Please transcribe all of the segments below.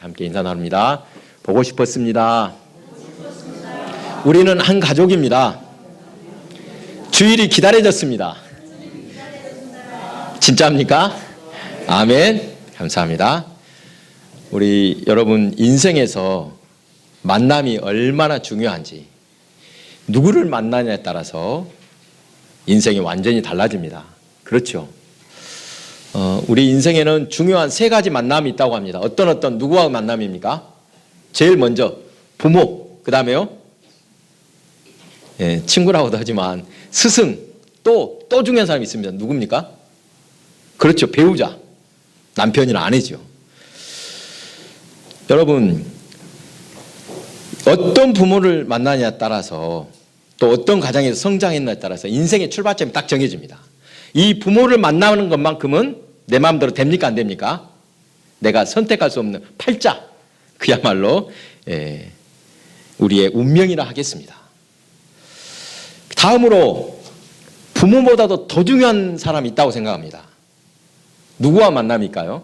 함께 인사 나눕니다. 보고 싶었습니다. 우리는 한 가족입니다. 주일이 기다려졌습니다. 진짜입니까? 아멘. 감사합니다. 우리 여러분 인생에서 만남이 얼마나 중요한지, 누구를 만나냐에 따라서 인생이 완전히 달라집니다. 그렇죠? 우리 인생에는 중요한 세 가지 만남이 있다고 합니다. 어떤 누구와 만남입니까? 제일 먼저 부모, 그 다음에요? 예, 친구라고도 하지만 스승, 또 중요한 사람이 있습니다. 누굽니까? 그렇죠. 배우자, 남편이나 아내죠. 여러분, 어떤 부모를 만나냐에 따라서, 또 어떤 가정에서 성장했냐에 따라서 인생의 출발점이 딱 정해집니다. 이 부모를 만나는 것만큼은 내 마음대로 됩니까? 안 됩니까? 내가 선택할 수 없는 팔자, 그야말로 우리의 운명이라 하겠습니다. 다음으로 부모보다도 더 중요한 사람이 있다고 생각합니다. 누구와 만남일까요?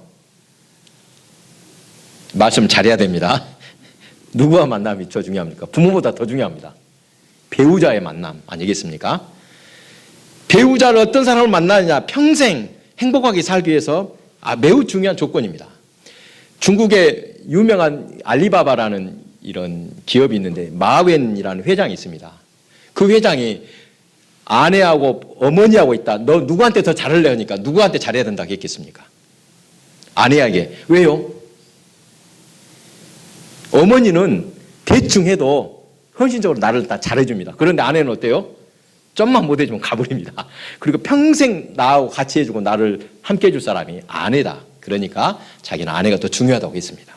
말씀 잘해야 됩니다. 누구와 만남이 더 중요합니까? 부모보다 더 중요합니다. 배우자의 만남 아니겠습니까? 배우자를 어떤 사람을 만나느냐, 평생 행복하게 살기 위해서 매우 중요한 조건입니다. 중국에 유명한 알리바바라는 이런 기업이 있는데 마웬이라는 회장이 있습니다. 그 회장이 아내하고 어머니하고 있다. 너 누구한테 더 잘할래 하니까 누구한테 잘해야 된다고 했겠습니까? 아내에게. 왜요? 어머니는 대충 해도 헌신적으로 나를 다 잘해줍니다. 그런데 아내는 어때요? 좀만 못해주면 가버립니다. 그리고 평생 나하고 같이 해주고 나를 함께 해줄 사람이 아내다. 그러니까 자기는 아내가 더 중요하다고 했습니다.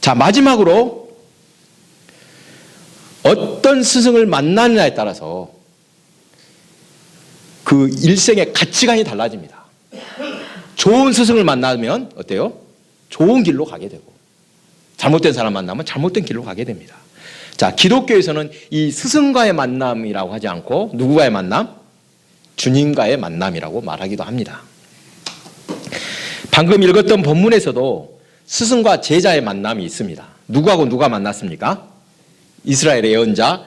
자, 마지막으로 어떤 스승을 만나느냐에 따라서 그 일생의 가치관이 달라집니다. 좋은 스승을 만나면 어때요? 좋은 길로 가게 되고, 잘못된 사람 만나면 잘못된 길로 가게 됩니다. 자, 기독교에서는 이 스승과의 만남이라고 하지 않고 누구와의 만남? 주님과의 만남이라고 말하기도 합니다. 방금 읽었던 본문에서도 스승과 제자의 만남이 있습니다. 누구하고 누가 만났습니까? 이스라엘의 예언자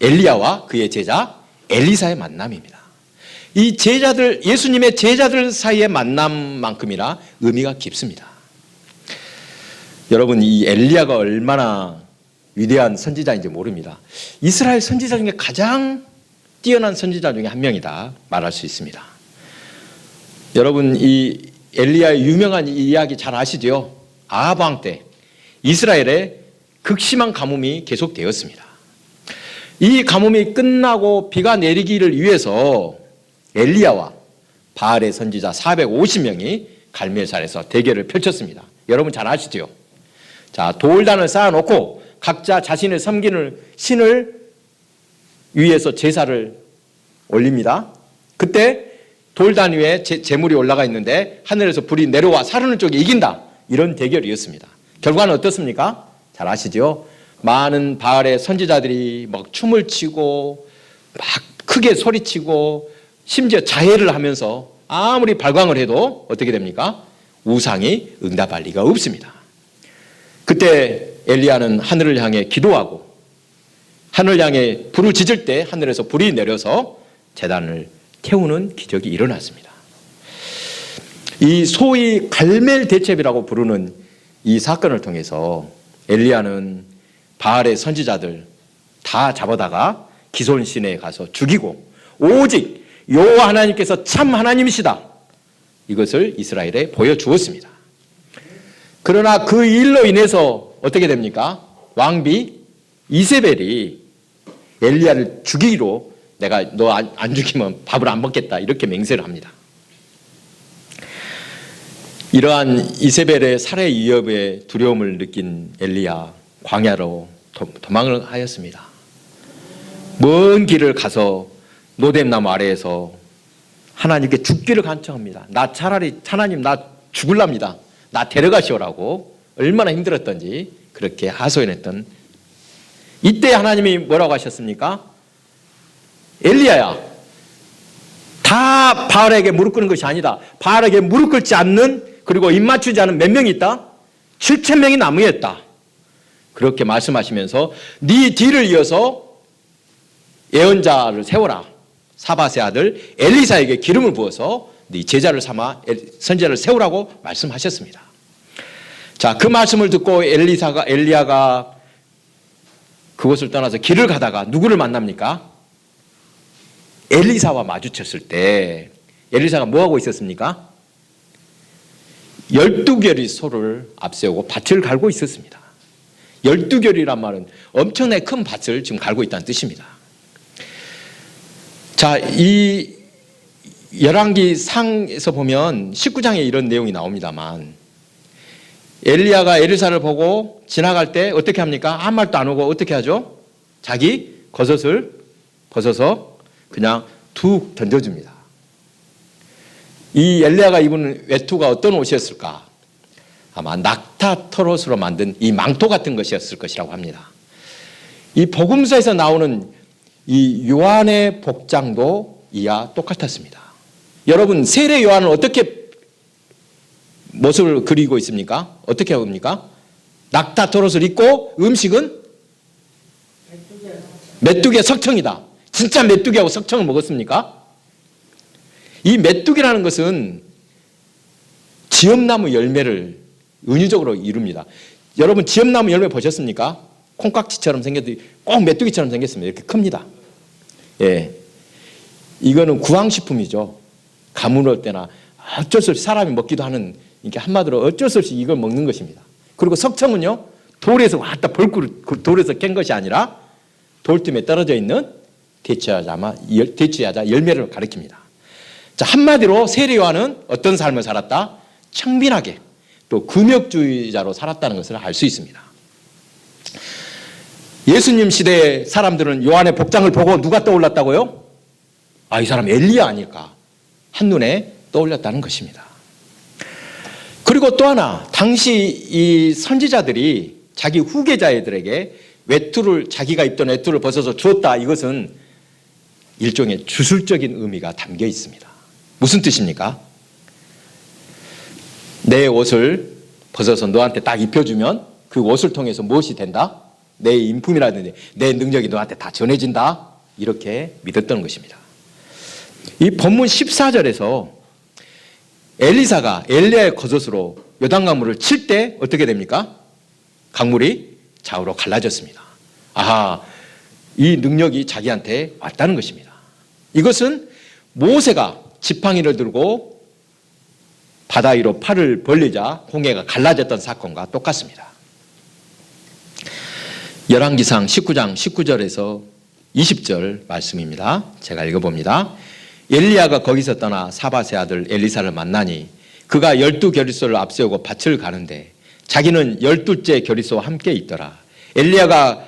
엘리야와 그의 제자 엘리사의 만남입니다. 이 제자들, 예수님의 제자들 사이의 만남만큼이나 의미가 깊습니다. 여러분, 이 엘리야가 얼마나 위대한 선지자인지 모릅니다. 이스라엘 선지자 중에 가장 뛰어난 선지자 중에 한 명이다 말할 수 있습니다. 여러분, 이 엘리야의 유명한 이야기 잘 아시죠? 아합 왕 때 이스라엘에 극심한 가뭄이 계속되었습니다. 이 가뭄이 끝나고 비가 내리기를 위해서 엘리야와 바알의 선지자 450명이 갈멜산에서 대결을 펼쳤습니다. 여러분 잘 아시죠? 자, 돌단을 쌓아놓고 각자 자신을 섬기는 신을 위해서 제사를 올립니다. 그때 돌단 위에 제물이 올라가 있는데 하늘에서 불이 내려와 사르는 쪽이 이긴다. 이런 대결이었습니다. 결과는 어떻습니까? 잘 아시죠? 많은 바알의 선지자들이 막 춤을 추고 막 크게 소리치고 심지어 자해를 하면서 아무리 발광을 해도 어떻게 됩니까? 우상이 응답할 리가 없습니다. 그때 엘리야는 하늘을 향해 기도하고 하늘을 향해 불을 지질 때 하늘에서 불이 내려서 제단을 태우는 기적이 일어났습니다. 이 소위 갈멜 대첩이라고 부르는 이 사건을 통해서 엘리야는 바알의 선지자들 다 잡아다가 기손 시내에 가서 죽이고 오직 여호와 하나님께서 참 하나님이시다, 이것을 이스라엘에 보여주었습니다. 그러나 그 일로 인해서 어떻게 됩니까? 왕비 이세벨이 엘리야를 죽이기로, 내가 너 안 죽이면 밥을 안 먹겠다, 이렇게 맹세를 합니다. 이러한 이세벨의 살해 위협에 두려움을 느낀 엘리야, 광야로 도망을 하였습니다. 먼 길을 가서 노뎀나무 아래에서 하나님께 죽기를 간청합니다. 나 차라리 하나님 나 죽을랍니다. 나 데려가시오라고 얼마나 힘들었던지 그렇게 하소연했던, 이때 하나님이 뭐라고 하셨습니까? 엘리야야, 다 바알에게 무릎 꿇는 것이 아니다. 바알에게 무릎 꿇지 않는, 그리고 입 맞추지 않은 몇 명이 있다? 7,000명이 나무였다. 그렇게 말씀하시면서 네 뒤를 이어서 예언자를 세워라. 사밧의 아들 엘리사에게 기름을 부어서 네 제자를 삼아 선지자를 세우라고 말씀하셨습니다. 자, 그 말씀을 듣고 엘리야가 그곳을 떠나서 길을 가다가 누구를 만납니까? 엘리사와 마주쳤을 때 엘리사가 뭐하고 있었습니까? 12결의 소를 앞세우고 밭을 갈고 있었습니다. 12결이란 말은 엄청나게 큰 밭을 지금 갈고 있다는 뜻입니다. 자, 이 열왕기 상에서 보면 19장에 이런 내용이 나옵니다만 엘리야가 엘리사를 보고 지나갈 때 어떻게 합니까? 아무 말도 안 하고 어떻게 하죠? 자기 겉옷을 벗어서 그냥 툭 던져줍니다. 이 엘리야가 입은 외투가 어떤 옷이었을까? 아마 낙타 털옷으로 만든 이 망토 같은 것이었을 것이라고 합니다. 이 복음서에서 나오는 이 요한의 복장도 이와 똑같았습니다. 여러분, 세례 요한은 어떻게 모습을 그리고 있습니까? 어떻게 합니까? 낙타 털옷을 입고 음식은 메뚜기의 석청이다. 진짜 메뚜기하고 석청을 먹었습니까? 이 메뚜기라는 것은 지엄나무 열매를 은유적으로 이룹니다. 여러분, 지엄나무 열매 보셨습니까? 콩깍지처럼 생겨도 꼭 메뚜기처럼 생겼습니다. 이렇게 큽니다. 예, 이거는 구황식품이죠. 가물을 때나 어쩔 수 없이 사람이 먹기도 하는, 이렇게 한마디로 어쩔 수 없이 이걸 먹는 것입니다. 그리고 석청은요, 돌에서 왔다 벌꿀 돌에서 깬 것이 아니라 돌틈에 떨어져 있는 대추야자 열매를 가리킵니다. 자, 한마디로 세례 요한은 어떤 삶을 살았다? 청빈하게, 또 금욕주의자로 살았다는 것을 알 수 있습니다. 예수님 시대의 사람들은 요한의 복장을 보고 누가 떠올랐다고요? 아, 이 사람 엘리야 아닐까? 한눈에 떠올렸다는 것입니다. 그리고 또 하나, 당시 이 선지자들이 자기 후계자들에게 자기가 입던 외투를 벗어서 주었다. 이것은 일종의 주술적인 의미가 담겨 있습니다. 무슨 뜻입니까? 내 옷을 벗어서 너한테 딱 입혀주면 그 옷을 통해서 무엇이 된다? 내 인품이라든지 내 능력이 너한테 다 전해진다. 이렇게 믿었던 것입니다. 이 본문 14절에서 엘리사가 엘리야의 겉옷으로 요단강물을 칠 때 어떻게 됩니까? 강물이 좌우로 갈라졌습니다. 아하, 이 능력이 자기한테 왔다는 것입니다. 이것은 모세가 지팡이를 들고 바다 위로 팔을 벌리자 홍해가 갈라졌던 사건과 똑같습니다. 열왕기상 19장 19절에서 20절 말씀입니다. 제가 읽어봅니다. 엘리야가 거기서 떠나 사밧의 아들 엘리사를 만나니 그가 12결의소를 앞세우고 밭을 가는데 자기는 12째 결의소와 함께 있더라. 엘리야가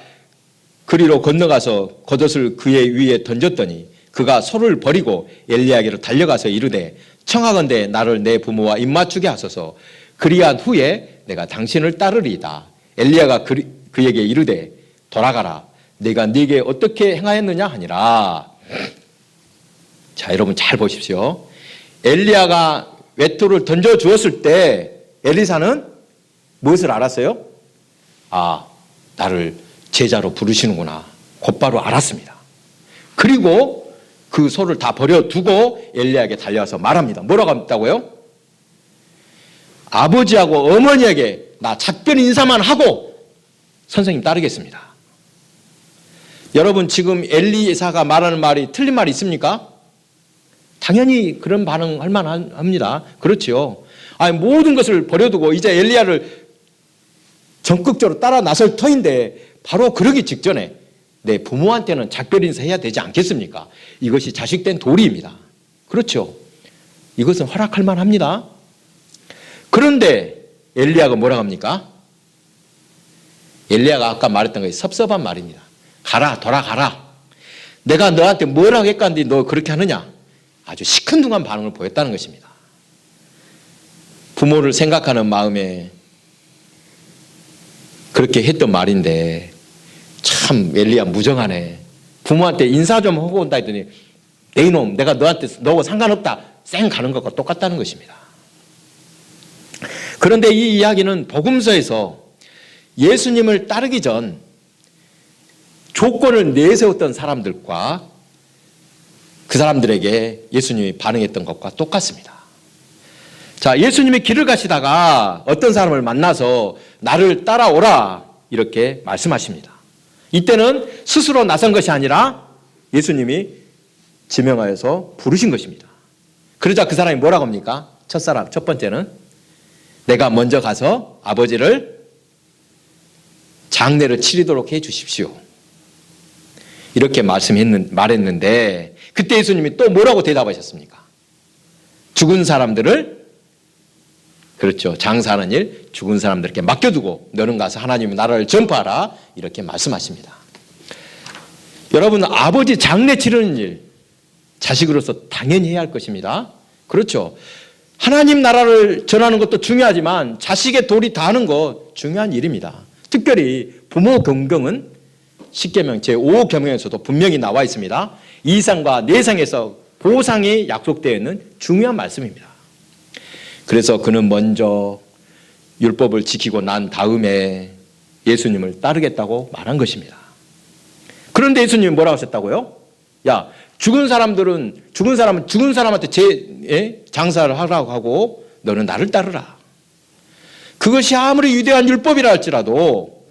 그리로 건너가서 겉옷을 그의 위에 던졌더니 그가 소를 버리고 엘리야에게로 달려가서 이르되 청하건대 나를 내 부모와 입맞추게 하소서. 그리한 후에 내가 당신을 따르리이다. 엘리야가 그에게 이르되 돌아가라. 내가 네게 어떻게 행하였느냐 하니라. 자, 여러분 잘 보십시오. 엘리야가 외투를 던져 주었을 때 엘리사는 무엇을 알았어요? 아, 나를 제자로 부르시는구나. 곧바로 알았습니다. 그리고 그 소를 다 버려두고 엘리야에게 달려와서 말합니다. 뭐라고 했다고요? 아버지하고 어머니에게 나 작별 인사만 하고 선생님 따르겠습니다. 여러분, 지금 엘리사가 말하는 말이 틀린 말이 있습니까? 당연히 그런 반응할 만합니다. 그렇지요. 아니, 모든 것을 버려두고 이제 엘리야를 적극적으로 따라 나설 터인데 바로 그러기 직전에 내 부모한테는 작별 인사해야 되지 않겠습니까? 이것이 자식된 도리입니다. 그렇죠. 이것은 허락할 만합니다. 그런데 엘리야가 뭐라고 합니까? 엘리야가 아까 말했던 것이 섭섭한 말입니다. 가라, 돌아가라. 내가 너한테 뭘 하겠다는데 너 그렇게 하느냐? 아주 시큰둥한 반응을 보였다는 것입니다. 부모를 생각하는 마음에 그렇게 했던 말인데 참 엘리야 무정하네. 부모한테 인사 좀 하고 온다 했더니 내 이놈, 내가 너하고 상관없다. 쌩 가는 것과 똑같다는 것입니다. 그런데 이 이야기는 복음서에서 예수님을 따르기 전 조건을 내세웠던 사람들과 그 사람들에게 예수님이 반응했던 것과 똑같습니다. 자, 예수님이 길을 가시다가 어떤 사람을 만나서 나를 따라오라 이렇게 말씀하십니다. 이때는 스스로 나선 것이 아니라 예수님이 지명하여서 부르신 것입니다. 그러자 그 사람이 뭐라고 합니까? 첫 번째는 내가 먼저 가서 아버지를 장례를 치르도록 해 주십시오. 이렇게 말했는데 그때 예수님이 또 뭐라고 대답하셨습니까? 죽은 사람들을, 그렇죠, 장사하는 일 죽은 사람들에게 맡겨두고 너는 가서 하나님의 나라를 전파하라 이렇게 말씀하십니다. 여러분, 아버지 장례 치르는 일 자식으로서 당연히 해야 할 것입니다. 그렇죠. 하나님 나라를 전하는 것도 중요하지만 자식의 도리 다하는 것 중요한 일입니다. 특별히 부모 경경은 십계명 제5계명에서도 분명히 나와 있습니다. 이상과 내상에서 보상이 약속되어 있는 중요한 말씀입니다. 그래서 그는 먼저 율법을 지키고 난 다음에 예수님을 따르겠다고 말한 것입니다. 그런데 예수님이 뭐라고 하셨다고요? 야, 죽은 사람은 죽은 사람한테 장사를 하라고 하고 너는 나를 따르라. 그것이 아무리 위대한 율법이라 할지라도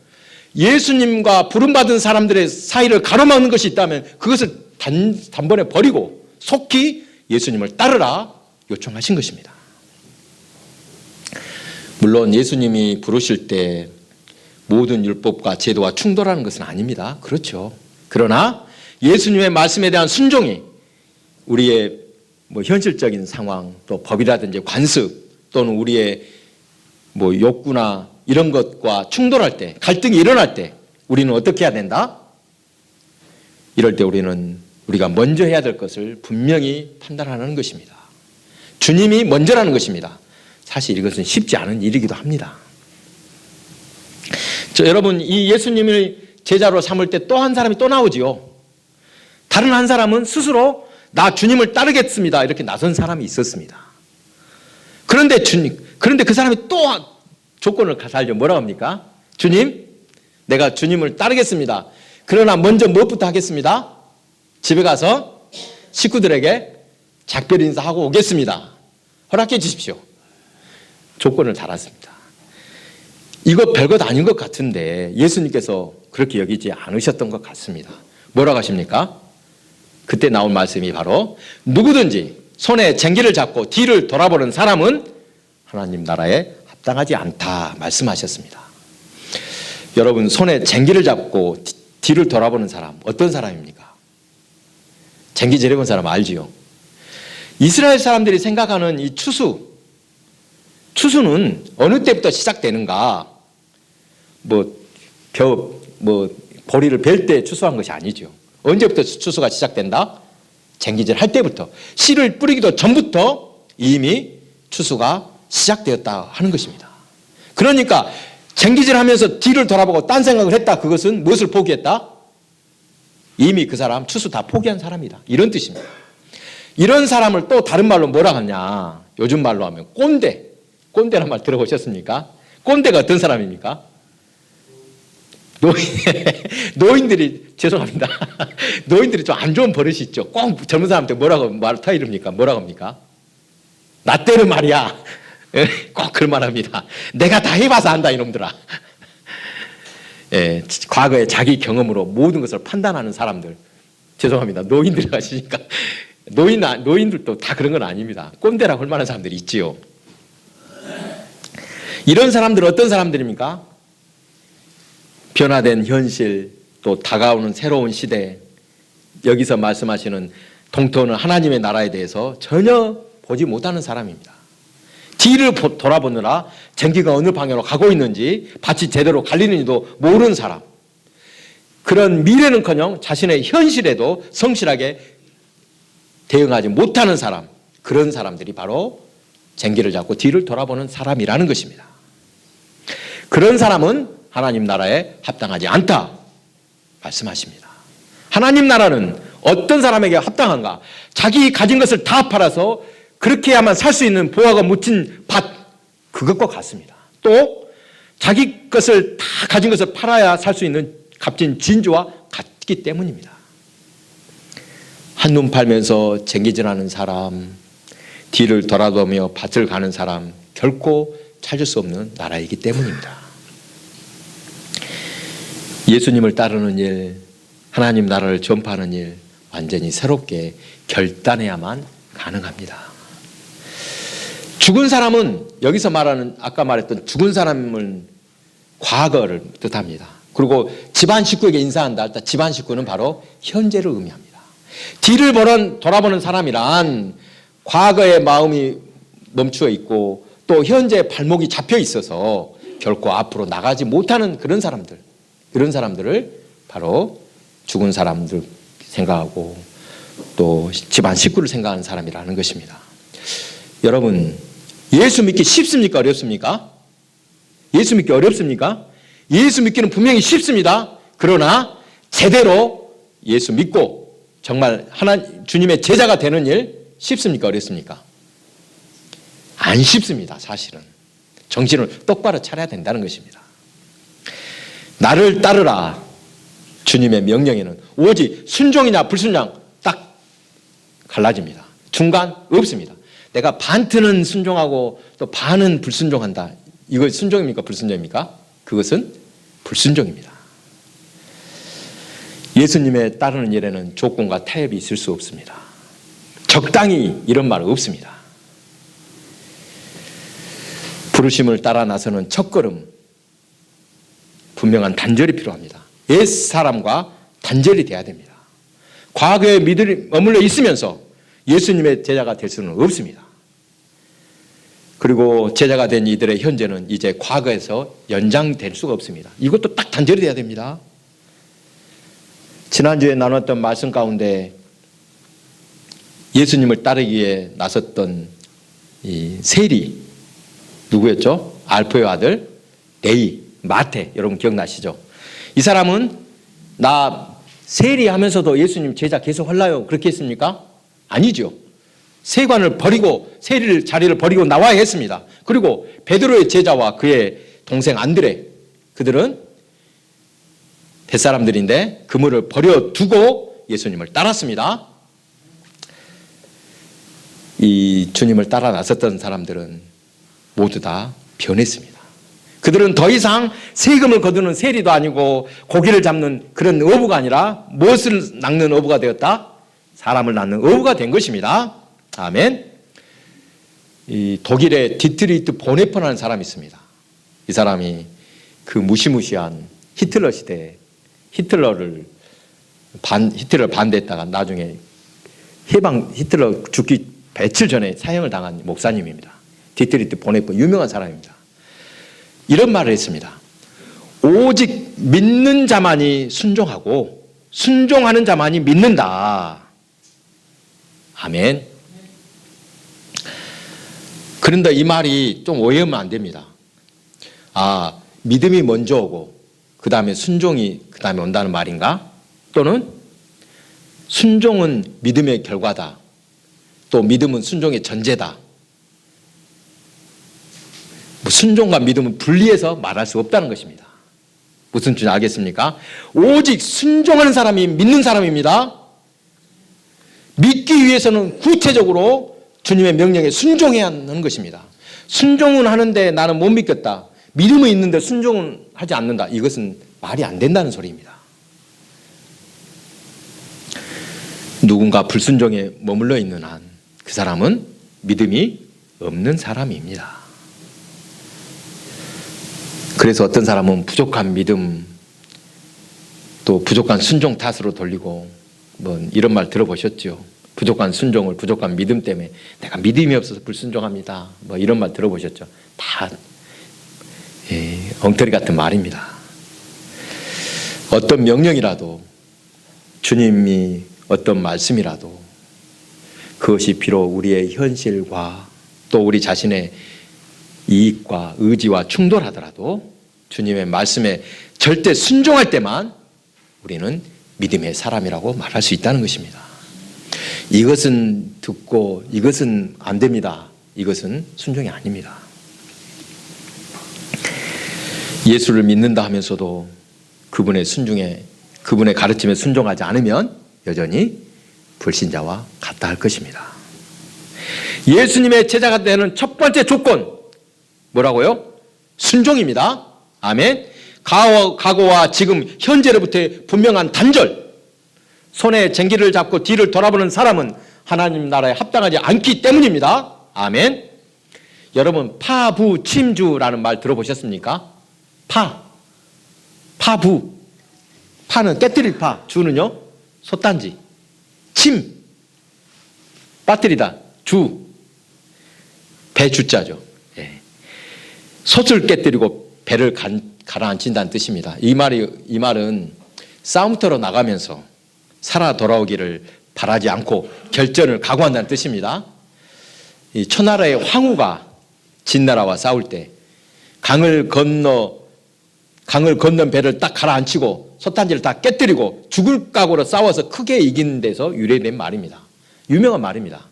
예수님과 부름받은 사람들의 사이를 가로막는 것이 있다면 그것을 단번에 버리고 속히 예수님을 따르라 요청하신 것입니다. 물론 예수님이 부르실 때 모든 율법과 제도와 충돌하는 것은 아닙니다. 그렇죠. 그러나 예수님의 말씀에 대한 순종이 우리의 현실적인 상황, 또 법이라든지 관습 또는 우리의 욕구나 이런 것과 충돌할 때, 갈등이 일어날 때 우리는 어떻게 해야 된다? 이럴 때 우리가 먼저 해야 될 것을 분명히 판단하는 것입니다. 주님이 먼저라는 것입니다. 사실 이것은 쉽지 않은 일이기도 합니다. 여러분, 이 예수님을 제자로 삼을 때 또 한 사람이 또 나오지요. 다른 한 사람은 스스로 나 주님을 따르겠습니다 이렇게 나선 사람이 있었습니다. 그런데 그 사람이 또 조건을 달려 뭐라고 합니까? 주님, 내가 주님을 따르겠습니다. 그러나 먼저 무엇부터 하겠습니다? 집에 가서 식구들에게 작별 인사하고 오겠습니다. 허락해 주십시오. 조건을 달았습니다. 이거 별것 아닌 것 같은데 예수님께서 그렇게 여기지 않으셨던 것 같습니다. 뭐라고 하십니까? 그때 나온 말씀이 바로 누구든지 손에 쟁기를 잡고 뒤를 돌아보는 사람은 하나님 나라에 합당하지 않다 말씀하셨습니다. 여러분, 손에 쟁기를 잡고 뒤를 돌아보는 사람 어떤 사람입니까? 쟁기 지려본 사람 알지요? 이스라엘 사람들이 생각하는 이 추수는 어느 때부터 시작되는가? 보리를 벨 때 추수한 것이 아니죠. 언제부터 추수가 시작된다? 쟁기질 할 때부터, 씨를 뿌리기도 전부터 이미 추수가 시작되었다 하는 것입니다. 그러니까 쟁기질하면서 뒤를 돌아보고 딴 생각을 했다. 그것은 무엇을 포기했다? 이미 그 사람 추수 다 포기한 사람이다. 이런 뜻입니다. 이런 사람을 또 다른 말로 뭐라 하냐? 요즘 말로 하면 꼰대란 말 들어보셨습니까? 꼰대가 어떤 사람입니까? 노인들이 죄송합니다. 노인들이 좀 안 좋은 버릇이 있죠. 꼭 젊은 사람한테 뭐라고 말타이릅니까? 뭐라고 합니까? 나 때는 말이야. 꼭 그런 말 합니다. 내가 다 해봐서 안다 이놈들아. 과거에 자기 경험으로 모든 것을 판단하는 사람들. 죄송합니다. 노인들이 하시니까. 노인들도 다 그런 건 아닙니다. 꼰대라고 할 만한 사람들이 있지요. 이런 사람들은 어떤 사람들입니까? 변화된 현실, 또 다가오는 새로운 시대, 여기서 말씀하시는 동토는 하나님의 나라에 대해서 전혀 보지 못하는 사람입니다. 뒤를 돌아보느라 쟁기가 어느 방향으로 가고 있는지 밭이 제대로 갈리는지도 모르는 사람. 그런 미래는커녕 자신의 현실에도 성실하게 대응하지 못하는 사람. 그런 사람들이 바로 쟁기를 잡고 뒤를 돌아보는 사람이라는 것입니다. 그런 사람은 하나님 나라에 합당하지 않다 말씀하십니다. 하나님 나라는 어떤 사람에게 합당한가? 자기 가진 것을 다 팔아서 그렇게 해야만 살 수 있는 보화가 묻힌 밭, 그것과 같습니다. 또 자기 것을 다 가진 것을 팔아야 살 수 있는 값진 진주와 같기 때문입니다. 한눈 팔면서 쟁기질하는 사람, 뒤를 돌아보며 밭을 가는 사람 결코 찾을 수 없는 나라이기 때문입니다. 예수님을 따르는 일, 하나님 나라를 전파하는 일 완전히 새롭게 결단해야만 가능합니다. 죽은 사람은 여기서 말하는 아까 말했던 죽은 사람은 과거를 뜻합니다. 그리고 집안 식구에게 인사한다 할 때 집안 식구는 바로 현재를 의미합니다. 뒤를 돌아보는 사람이란 과거의 마음이 멈추어 있고 또 현재 발목이 잡혀 있어서 결코 앞으로 나가지 못하는 그런 사람들을 바로 죽은 사람들 생각하고 또 집안 식구를 생각하는 사람이라는 것입니다. 여러분, 예수 믿기 쉽습니까? 어렵습니까? 예수 믿기 어렵습니까? 예수 믿기는 분명히 쉽습니다. 그러나 제대로 예수 믿고 정말 주님의 제자가 되는 일 쉽습니까? 어렵습니까? 안 쉽습니다. 사실은. 정신을 똑바로 차려야 된다는 것입니다. 나를 따르라. 주님의 명령에는 오직 순종이냐 불순종 딱 갈라집니다. 중간 없습니다. 내가 반트는 순종하고 또 반은 불순종한다. 이거 순종입니까? 불순종입니까? 그것은 불순종입니다. 예수님의 따르는 일에는 조건과 타협이 있을 수 없습니다. 적당히 이런 말 없습니다. 부르심을 따라 나서는 첫걸음 분명한 단절이 필요합니다. 옛사람과 단절이 돼야 됩니다. 과거의 믿음이 머물러 있으면서 예수님의 제자가 될 수는 없습니다. 그리고 제자가 된 이들의 현재는 이제 과거에서 연장될 수가 없습니다. 이것도 딱 단절이 돼야 됩니다. 지난주에 나눴던 말씀 가운데 예수님을 따르기 위해 나섰던 이 세리 누구였죠? 알포의 아들 레위, 마태, 여러분 기억나시죠? 이 사람은 나 세리하면서도 예수님 제자 계속 할래요 그렇게 했습니까? 아니죠. 세관을 버리고 세리 자리를 버리고 나와야 했습니다. 그리고 베드로의 제자와 그의 동생 안드레 그들은 뱃사람들인데 그물을 버려두고 예수님을 따랐습니다. 이 주님을 따라 나섰던 사람들은 모두 다 변했습니다. 그들은 더 이상 세금을 거두는 세리도 아니고 고기를 잡는 그런 어부가 아니라 무엇을 낚는 어부가 되었다? 사람을 낚는 어부가 된 것입니다. 아멘. 이 독일의 디트리히트 보네퍼라는 사람이 있습니다. 이 사람이 그 무시무시한 히틀러 시대에 히틀러를 반대했다가 나중에 히틀러 죽기 며칠 전에 사형을 당한 목사님입니다. 디트리히트 보네퍼 유명한 사람입니다. 이런 말을 했습니다. 오직 믿는 자만이 순종하고 순종하는 자만이 믿는다. 아멘. 그런데 이 말이 좀 오해하면 안 됩니다. 아, 믿음이 먼저 오고 그 다음에 순종이 그 다음에 온다는 말인가? 또는 순종은 믿음의 결과다. 또 믿음은 순종의 전제다. 순종과 믿음은 분리해서 말할 수 없다는 것입니다. 무슨 뜻인지 알겠습니까? 오직 순종하는 사람이 믿는 사람입니다. 믿기 위해서는 구체적으로 주님의 명령에 순종해야 하는 것입니다. 순종은 하는데 나는 못 믿겠다. 믿음은 있는데 순종은 하지 않는다. 이것은 말이 안 된다는 소리입니다. 누군가 불순종에 머물러 있는 한 그 사람은 믿음이 없는 사람입니다. 그래서 어떤 사람은 부족한 믿음 또 부족한 순종 탓으로 돌리고 뭐 이런 말 들어보셨죠? 부족한 순종을 부족한 믿음 때문에 내가 믿음이 없어서 불순종합니다. 뭐 이런 말 들어보셨죠? 다 엉터리 같은 말입니다. 어떤 명령이라도 주님이 어떤 말씀이라도 그것이 비록 우리의 현실과 또 우리 자신의 이익과 의지와 충돌하더라도 주님의 말씀에 절대 순종할 때만 우리는 믿음의 사람이라고 말할 수 있다는 것입니다. 이것은 듣고 이것은 안 됩니다. 이것은 순종이 아닙니다. 예수를 믿는다 하면서도 그분의 가르침에 순종하지 않으면 여전히 불신자와 같다 할 것입니다. 예수님의 제자가 되는 첫 번째 조건 뭐라고요? 순종입니다. 아멘. 과거와 지금 현재로부터의 분명한 단절. 손에 쟁기를 잡고 뒤를 돌아보는 사람은 하나님 나라에 합당하지 않기 때문입니다. 아멘. 여러분 파부침주라는 말 들어보셨습니까? 파부. 파는 깨뜨릴 파, 주는요 솥단지. 침, 빠뜨리다. 주, 배주자죠. 예. 솥을 깨뜨리고 배를 가라앉힌다는 뜻입니다. 이 말은 싸움터로 나가면서 살아 돌아오기를 바라지 않고 결전을 각오한다는 뜻입니다. 이 초나라의 황후가 진나라와 싸울 때 강을 건넌 배를 딱 가라앉히고 솥단지를 다 깨뜨리고 죽을 각오로 싸워서 크게 이기는 데서 유래된 말입니다. 유명한 말입니다.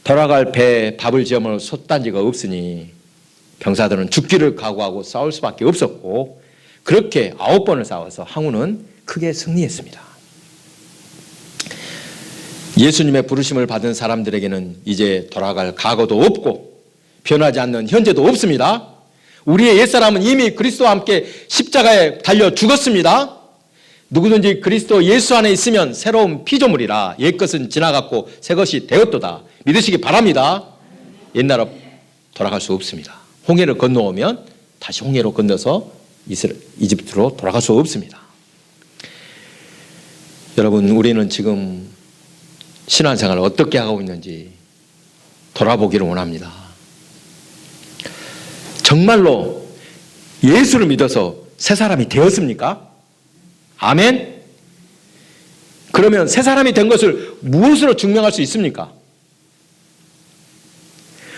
돌아갈 배에 밥을 지어 먹을 솥단지가 없으니 병사들은 죽기를 각오하고 싸울 수밖에 없었고 그렇게 9번을 싸워서 황후는 크게 승리했습니다. 예수님의 부르심을 받은 사람들에게는 이제 돌아갈 과거도 없고 변하지 않는 현재도 없습니다. 우리의 옛사람은 이미 그리스도와 함께 십자가에 달려 죽었습니다. 누구든지 그리스도 예수 안에 있으면 새로운 피조물이라 옛것은 지나갔고 새것이 되었도다 믿으시기 바랍니다. 옛날로 돌아갈 수 없습니다. 홍해를 건너오면 다시 홍해로 건너서 이집트로 돌아갈 수 없습니다. 여러분 우리는 지금 신앙생활을 어떻게 하고 있는지 돌아보기를 원합니다. 정말로 예수를 믿어서 새 사람이 되었습니까? 아멘? 그러면 새 사람이 된 것을 무엇으로 증명할 수 있습니까?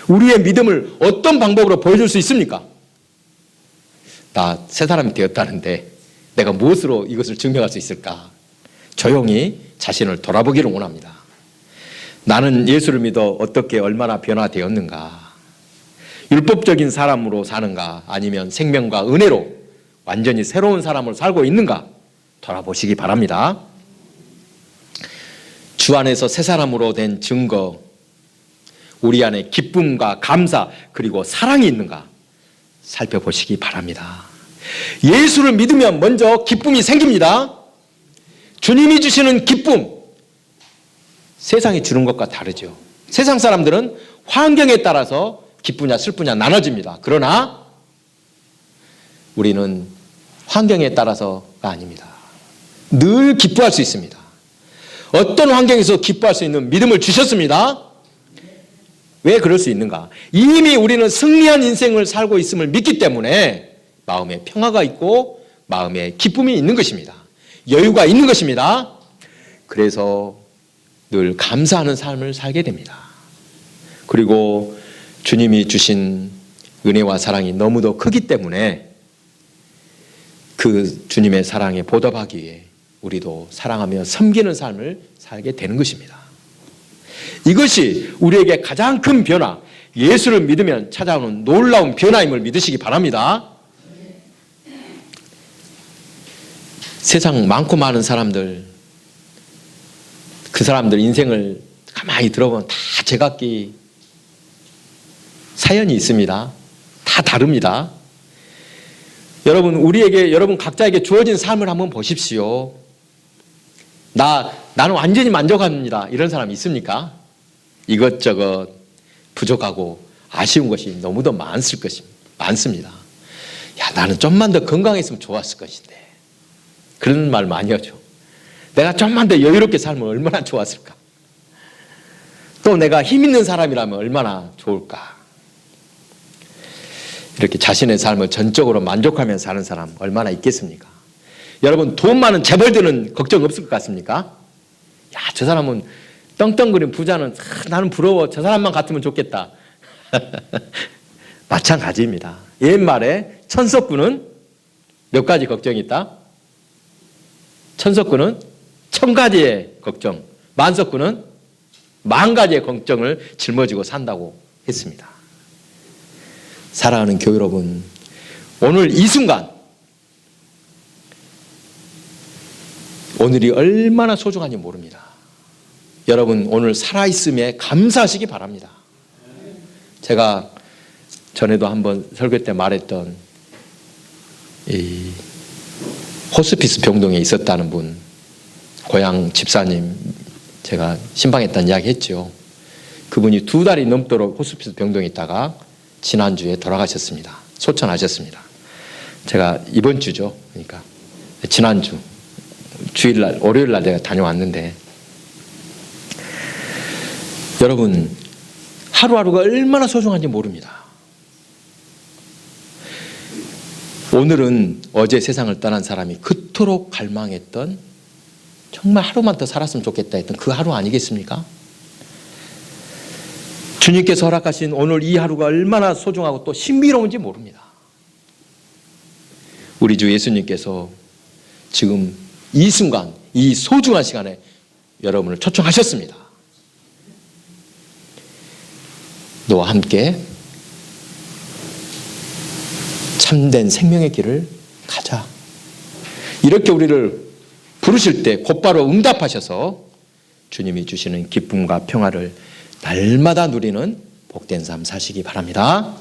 우리의 믿음을 어떤 방법으로 보여줄 수 있습니까? 나 새 사람이 되었다는데 내가 무엇으로 이것을 증명할 수 있을까? 조용히 자신을 돌아보기를 원합니다. 나는 예수를 믿어 어떻게 얼마나 변화되었는가? 율법적인 사람으로 사는가? 아니면 생명과 은혜로 완전히 새로운 사람으로 살고 있는가? 돌아보시기 바랍니다. 주 안에서 새 사람으로 된 증거, 우리 안에 기쁨과 감사 그리고 사랑이 있는가? 살펴보시기 바랍니다. 예수를 믿으면 먼저 기쁨이 생깁니다. 주님이 주시는 기쁨, 세상이 주는 것과 다르죠. 세상 사람들은 환경에 따라서 기쁘냐 슬프냐 나눠집니다. 그러나 우리는 환경에 따라서가 아닙니다. 늘 기뻐할 수 있습니다. 어떤 환경에서 기뻐할 수 있는 믿음을 주셨습니다. 왜 그럴 수 있는가? 이미 우리는 승리한 인생을 살고 있음을 믿기 때문에 마음에 평화가 있고 마음에 기쁨이 있는 것입니다. 여유가 있는 것입니다. 그래서 늘 감사하는 삶을 살게 됩니다. 그리고 주님이 주신 은혜와 사랑이 너무도 크기 때문에 그 주님의 사랑에 보답하기 위해 우리도 사랑하며 섬기는 삶을 살게 되는 것입니다. 이것이 우리에게 가장 큰 변화, 예수를 믿으면 찾아오는 놀라운 변화임을 믿으시기 바랍니다. 세상 많고 많은 사람들, 그 사람들 인생을 가만히 들어보면 다 제각기 사연이 있습니다. 다 다릅니다. 여러분 각자에게 주어진 삶을 한번 보십시오. 나는 완전히 만족합니다. 이런 사람 있습니까? 이것저것 부족하고 아쉬운 것이 너무도 많습니다. 야, 나는 좀만 더 건강했으면 좋았을 것인데. 그런 말 많이 하죠. 내가 좀만 더 여유롭게 살면 얼마나 좋았을까? 또 내가 힘 있는 사람이라면 얼마나 좋을까? 이렇게 자신의 삶을 전적으로 만족하면서 사는 사람 얼마나 있겠습니까? 여러분 돈 많은 재벌들은 걱정 없을 것 같습니까? 야, 저 사람은 떵떵거리는 부자는 나는 부러워. 저 사람만 같으면 좋겠다. 마찬가지입니다. 옛말에 천석군은 몇 가지 걱정이 있다? 천석군은 1000가지의 걱정, 만석군은 10,000가지의 걱정을 짊어지고 산다고 했습니다. 사랑하는 교회 여러분, 오늘 이 순간, 오늘이 얼마나 소중한지 모릅니다. 여러분 오늘 살아있음에 감사하시기 바랍니다. 제가 전에도 한번 설교 때 말했던 이 호스피스 병동에 있었다는 분, 고향 집사님 제가 신방했다는 이야기 했죠. 그분이 2달이 넘도록 호스피스 병동에 있다가 지난주에 돌아가셨습니다. 소천하셨습니다. 제가 이번 주죠. 그러니까 지난주 주일날 월요일날 내가 다녀왔는데, 여러분 하루하루가 얼마나 소중한지 모릅니다. 오늘은 어제 세상을 떠난 사람이 그토록 갈망했던, 정말 하루만 더 살았으면 좋겠다 했던 그 하루 아니겠습니까? 주님께서 허락하신 오늘 이 하루가 얼마나 소중하고 또 신비로운지 모릅니다. 우리 주 예수님께서 지금 이 순간, 이 소중한 시간에 여러분을 초청하셨습니다. 너와 함께 참된 생명의 길을 가자. 이렇게 우리를 부르실 때 곧바로 응답하셔서 주님이 주시는 기쁨과 평화를 날마다 누리는 복된 삶 사시기 바랍니다.